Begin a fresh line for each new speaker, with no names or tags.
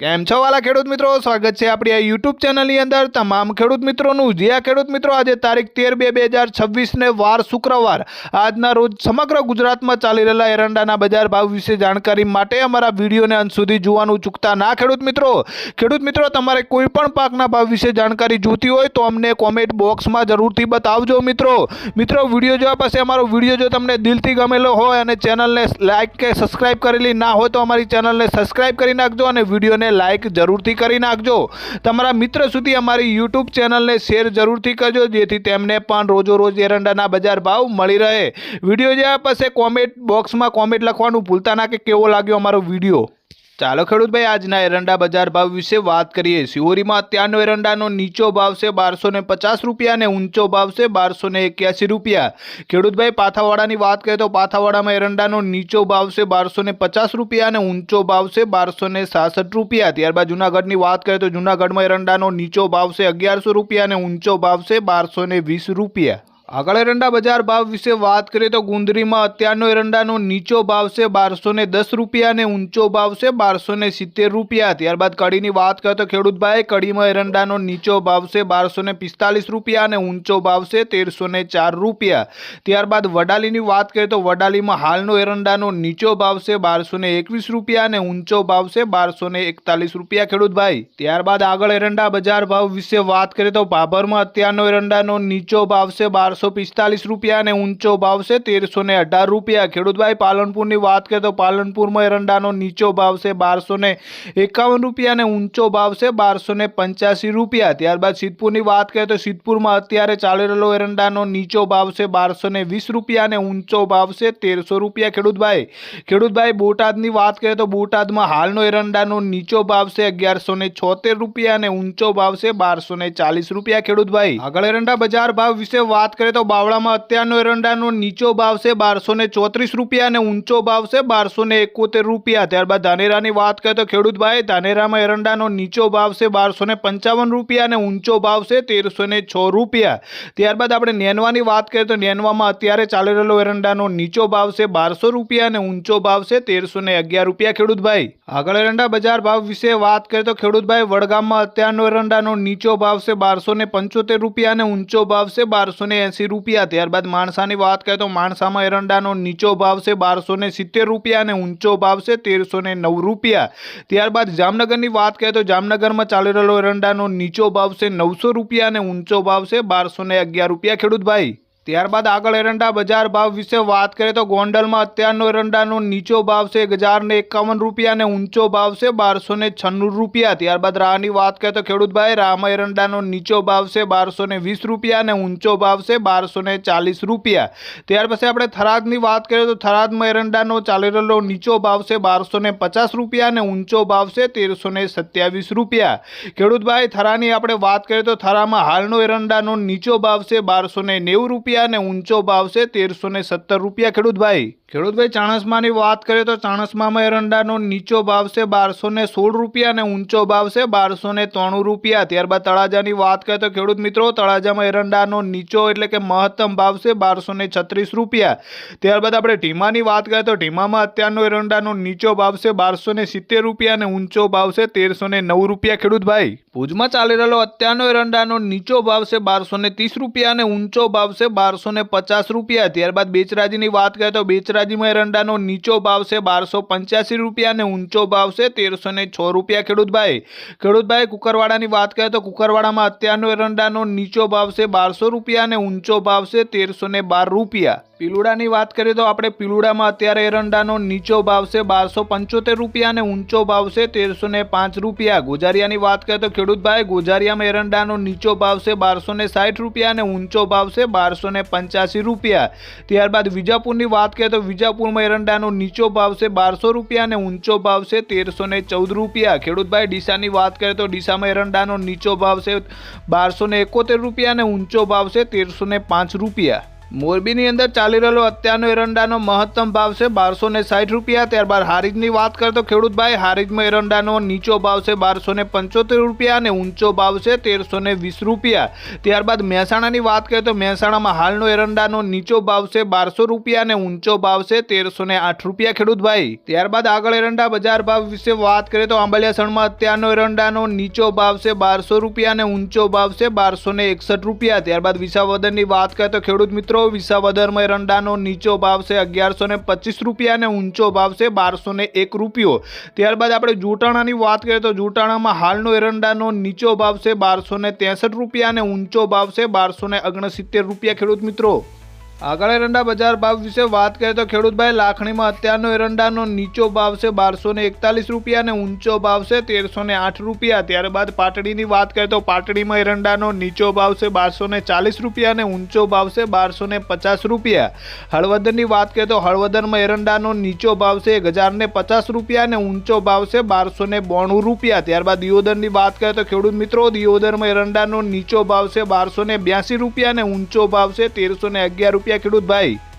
કેમ છો વાલા ખેડૂત મિત્રો, સ્વાગત છે આપણી આ યુટ્યુબ ચેનલની અંદર તમામ ખેડૂત મિત્રોનું। જે આ ખેડૂત મિત્રો આજે તારીખ 13/2/2026 ને વાર શુક્રવાર આજના રોજ સમગ્ર ગુજરાતમાં ચાલી રહેલા એરંડાના બજાર ભાવ વિશે જાણકારી માટે અમારા વિડીયોને અંત સુધી જોવાનું ચૂકતા ના ખેડૂત મિત્રો તમારે કોઈ પણ પાકના ભાવ વિશે જાણકારી જોતી હોય તો અમને કોમેન્ટ બોક્સમાં જરૂરથી બતાવજો મિત્રો। વિડીયો જોવા પછી અમારો વિડીયો જો તમને દિલથી ગમેલો હોય અને ચેનલને લાઈક કે સબસ્ક્રાઇબ કરેલી ના હોય તો અમારી ચેનલને સબસ્ક્રાઇબ કરી નાખજો અને વિડીયોને लाइक जरूरथी करी नाखजो। तमारा मित्र सुधी अमारी यूट्यूब चैनल ने शेर जरूरथी करजो जेथी तेमने पण रोजो रोज एरंडाना बजार भाव मळी रहे। विडियो जोया पछी कॉमेंट बॉक्स में कॉमेंट लखवानुं भूलता ना के केवो लाग्यो अमारो विडियो। चालो खेडूत भाई आजना एरंडा बजार भाव विषे बात करिए। शिवोरी में अत्यारनो एरंडानो नीचो भाव से 1250 रुपया ने ऊंचो भाव से 1281 रुपया। खेडूत भाई पाथावाड़ानी बात करें तो पाथावाड़ा में एरंडानो नीचो भाव से 1250 रुपया ने ऊंचो भाव से 1266 रुपया। त्यारबाद जूनागढ़नी बात करें तो जूनागढ़ में एरंडानो नीचो भाव से 1100 रुपया ने ऊंचो भाव से 1220 रुपया। आगळ एरंडा बजार भाव विषे बात करें तो गुंदरी में अत्यारनो एरंडानो नीचो भाव से 1210 रुपया ने ऊंचो भाव से 1270 रुपया। त्यारबाद कड़ीनी बात करें तो खेडूत भाई कड़ी में एरंडानो नीचो भाव से 1245 रुपया ने ऊंचो भाव से 1304 रुपया। त्यारबाद वडालीनी बात करें तो वडाली में हालनो एरंडानो नीचो भाव से 1221 रुपया ने ऊंचो भाव से 1241 रुपया खेडूत भाई। त्यारबाद आगळ एरंडा बजार भाव विषे बात करें तो भाभर में अत्यारनो एरंडानो नीचो भाव से 1245 रुपया ने ऊंचो भाव से 1318 रुपया। खेडूत भाई पालनपुर की बात करें तो पालनपुर में एरंडानो नीचो भाव से 1251 रुपया ने ऊंचो भाव से 1285 रुपया। त्यारबाद सिद्धपुर की बात करें तो सिद्धपुर में अत्यारे चाली रहेलो एरंडानो नीचो भाव से 1220 रुपया ने ऊंचो भाव से 1300 रुपया। खेडूत भाई बोटाद की बात करें तो बोटाद में हालनो एरंडानो नीचो भाव से 1176 रुपया ने ऊंचो भाव से 1240 रुपया। खेडूत भाई आगळ एरंडा बजार भाव विषे बात करें तो बावड़ा में अत्यारनो एरंडानो नीचो भाव से 1234 रुपया ने ऊंचो भाव से 1271 रुपया। त्यारबाद धानेरानी बात करें तो खेडूत भाई धानेरा में एरंडानो नीचो भाव से 1255 रुपया ने ऊंचो भाव से 1306 रुपया। त्यारबाद आपणे नेनवानी बात करें तो नेनवा में अत्यारे चाली रहेलो एरंडानो नीचो भाव से 1200 रुपया ने ऊंचो भाव से 1311 रुपया। खेडूत भाई आगळ एरंडा बजार भाव विषे बात करें तो खेडूत भाई वडगाम में अत्यारनो एरंडानो नीचो भाव से 1275 रुपया ने ऊंचो भाव से 1280 रुपया। त्यारबाद माणसा की बात करें तो माणसा में एरंडानो नीचो भाव से 1270 रुपया ने ऊंचो भाव से 1309 रुपया। त्यारबाद जामनगर की बात करें तो जामनगर में चाली रहेलो एरंडानो नीचो भाव से 900 रुपया ने ऊंचो भाव से 1211 रुपया। खेडूत भाई त्यारबाद आगळ एरंडा बजार भाव विषे बात करें तो गोंडल में अत्यारनो एरंडानो नीचो भाव से 1051 रुपया ने ऊंचो भाव से 1296 रुपया। त्यारबाद राहनी बात करें तो खेडूत भाई राह में एरंडानो नीचो भाव से 1220 रुपया ने ऊंचो भाव से 1240 रुपया। त्यार पछी आपणे थरादनी बात करें तो थराद में एरंडानो चाली रहेलो नीचो भाव से 1250 रुपया ने ऊंचो भाव से 1327 रुपया। खेडूत भाई थरानी आपणे बात करें तो थरा में हालनो एरंडानो नीचो भाव से 1290 रुपया ने ऊंचो भाव से 1370 रुपया। खेडूत भाई चाणस्मा की बात करें तो चाणस्मा में एरंडानो नीचो भाव से 1216 रुपया ने ऊंचो भाव से 1293 रुपया। त्यारबाद तळाजा की बात करें तो खेडूत मित्रों तळाजा में एरंडानो नीचो एटले के महत्तम भाव से 1236 रुपया। त्यारबाद आपणे ढीमा की बात करें तो ढीमा में अत्यारनो एरंडानो नीचो भाव से 1270 रुपया ने ऊंचो भाव से 1309 रुपया। खेडूत भाई भुज में चाली रहेलो अत्यारनो एरंडानो नीचो भाव से 1230 रुपया ने ऊंचो भाव से 1250 रुपया। त्यारबाद बेचराजी की बात करें तो बेचराजी में एरंडानो नीचो भाव से 1285 रुपया ने ऊंचो भाव से 1306 रुपया। खेडूत भाई कुकरवाड़ा की बात करें तो कुकरवाड़ा में अत्यारनो एरंडानो नीचो भाव से 1200 रुपया ने ऊंचो भाव से 1312 रुपया। पीलुड़ा की बात करें तो आपणे पीलुड़ा में अत्यारे एरंडानो नीचो भाव से 1275 रुपया ने ऊंचो भाव से 1305 रुपया। गोजारिया की बात करें तो खेडूत भाई गोजारिया में एरंडानो नीचो भाव से 1260 रुपया ने ऊंचो भाव से 1285 रुपया। त्यारबाद विजापुर की बात करें तो विजापुर में एरंडानो नीचो भाव से 1200 रुपया ने ऊंचो भाव से 1314 रुपया। खेडूत भाई डीसा की बात करें तो डीसा में एरंडानो नीचो भाव से 1271 रुपया ने ऊंचो भाव से 1305 रुपया। મોરબીની અંદર ચાલી રહેલો અત્યારનો એરંડાનો મહત્તમ ભાવ છે 1260 રૂપિયા। ત્યારબાદ હારીજની વાત કરીએ તો ખેડૂત ભાઈ હારીજમાં એરંડાનો નીચો ભાવ છે 1275 રૂપિયા અને ઊંચો ભાવ છે 1320 રૂપિયા। ત્યારબાદ મહેસાણાની વાત કરીએ તો મહેસાણામાં હાલનો એરંડાનો નીચો ભાવ છે 1200 રૂપિયા અને ઊંચો ભાવ છે 1308 રૂપિયા ખેડૂત ભાઈ। ત્યારબાદ આગળ એરંડા બજાર ભાવ વિશે વાત કરીએ તો આંબલિયાસણમાં અત્યારનો એરંડાનો નીચો ભાવ છે 1200 રૂપિયા અને ઊંચો ભાવ છે 1261 રૂપિયા। ત્યારબાદ વિસાવદરની વાત કરીએ તો ખેડૂત મિત્રો વિસાવદરમાં એરંડાનો નીચો ભાવ છે 1125 રૂપિયા અને ઊંચો ભાવ છે 1201 રૂપિયો। ત્યારબાદ આપણે જોટાણાની વાત કરીએ તો જોટાણામાં હાલનો એરંડાનો નીચો ભાવ છે 1263 રૂપિયા અને ઊંચો ભાવ છે 1269 રૂપિયા ખેડૂત મિત્રો। આગળ એરંડા બજાર ભાવ વિશે વાત કરીએ તો ખેડૂત ભાઈ લાખણીમાં અત્યારનો એરંડાનો નીચો ભાવ છે 1241 રૂપિયા અને ઊંચો ભાવ છે 1308 રૂપિયા। ત્યારબાદ પાટડીની વાત કરીએ તો પાટડીમાં એરંડાનો નીચો ભાવ છે 1240 રૂપિયા અને ઊંચો ભાવ છે 1250 રૂપિયા। હળવદરની વાત કરીએ તો હળવદરમાં એરંડાનો નીચો ભાવ છે 1050 રૂપિયા અને ઊંચો ભાવ છે 1292 રૂપિયા। ત્યારબાદ દિયોદરની વાત કરીએ તો ખેડૂત મિત્રો દિયોદરમાં એરંડાનો નીચો ભાવ છે 1282 રૂપિયા અને ઊંચો ભાવ છે 1311 રૂપિયા ખેડૂત ભાઈ।